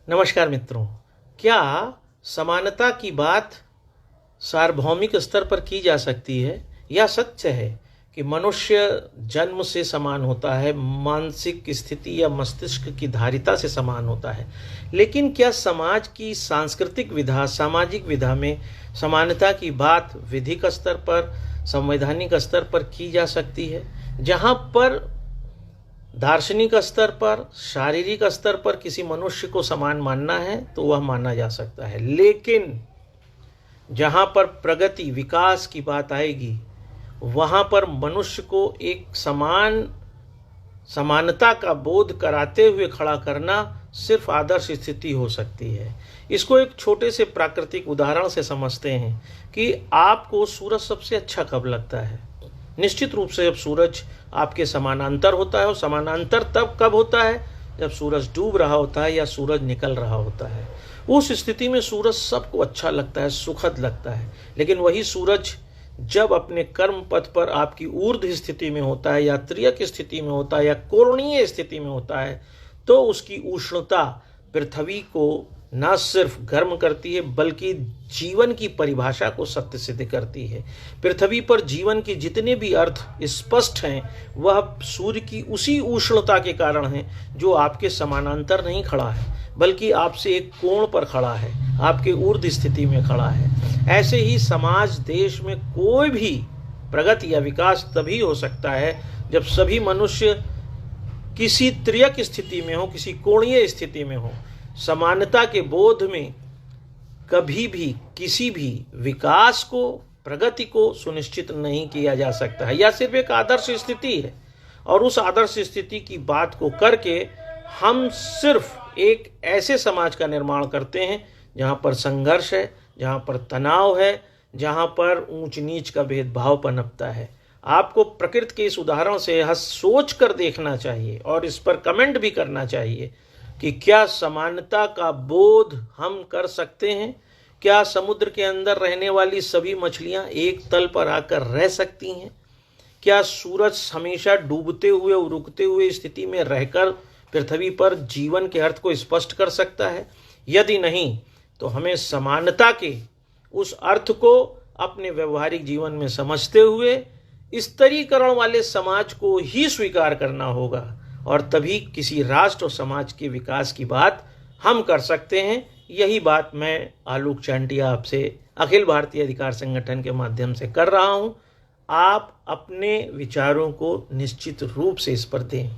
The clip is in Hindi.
नमस्कार मित्रों। क्या समानता की बात सार्वभौमिक स्तर पर की जा सकती है? यह सत्य है कि मनुष्य जन्म से समान होता है, मानसिक स्थिति या मस्तिष्क की धारिता से समान होता है। लेकिन क्या समाज की सांस्कृतिक विधा, सामाजिक विधा में समानता की बात विधिक स्तर पर, संवैधानिक स्तर पर की जा सकती है? जहाँ पर दार्शनिक स्तर पर, शारीरिक स्तर पर किसी मनुष्य को समान मानना है तो वह माना जा सकता है, लेकिन जहाँ पर प्रगति, विकास की बात आएगी वहाँ पर मनुष्य को एक समानता का बोध कराते हुए खड़ा करना सिर्फ आदर्श स्थिति हो सकती है। इसको एक छोटे से प्राकृतिक उदाहरण से समझते हैं कि आपको सूरज सबसे अच्छा कब लगता है। निश्चित रूप से जब सूरज आपके समानांतर होता है, और समानांतर तब कब होता है जब सूरज डूब रहा होता है या सूरज निकल रहा होता है। उस स्थिति में सूरज सबको अच्छा लगता है, सुखद लगता है। लेकिन वही सूरज जब अपने कर्म पथ पर आपकी ऊर्ध्व स्थिति में होता है या त्रियक स्थिति में होता है या कोणीय स्थिति में होता है तो उसकी उष्णता पृथ्वी को न सिर्फ गर्म करती है बल्कि जीवन की परिभाषा को सत्य सिद्ध करती है। पृथ्वी पर जीवन के जितने भी अर्थ स्पष्ट हैं वह सूर्य की उसी उष्णता के कारण हैं जो आपके समानांतर नहीं खड़ा है बल्कि आपसे एक कोण पर खड़ा है, आपके ऊर्ध्व स्थिति में खड़ा है। ऐसे ही समाज, देश में कोई भी प्रगति या विकास तभी हो सकता है जब सभी मनुष्य किसी त्रियक स्थिति में हो, किसी कोणीय स्थिति में हो। समानता के बोध में कभी भी किसी भी विकास को, प्रगति को सुनिश्चित नहीं किया जा सकता है। यह सिर्फ एक आदर्श स्थिति है और उस आदर्श स्थिति की बात को करके हम सिर्फ एक ऐसे समाज का निर्माण करते हैं जहाँ पर संघर्ष है, जहाँ पर तनाव है, जहाँ पर ऊंच नीच का भेदभाव पनपता है। आपको प्रकृति के इस उदाहरण से यह सोच कर देखना चाहिए और इस पर कमेंट भी करना चाहिए कि क्या समानता का बोध हम कर सकते हैं? क्या समुद्र के अंदर रहने वाली सभी मछलियां एक तल पर आकर रह सकती हैं? क्या सूरज हमेशा डूबते हुए और उगते हुए स्थिति में रहकर पृथ्वी पर जीवन के अर्थ को स्पष्ट कर सकता है? यदि नहीं तो हमें समानता के उस अर्थ को अपने व्यवहारिक जीवन में समझते हुए स्तरीकरण वाले समाज को ही स्वीकार करना होगा और तभी किसी राष्ट्र और समाज के विकास की बात हम कर सकते हैं। यही बात मैं आलोक चांटिया आपसे अखिल भारतीय अधिकार संगठन के माध्यम से कर रहा हूं। आप अपने विचारों को निश्चित रूप से इस पर दें।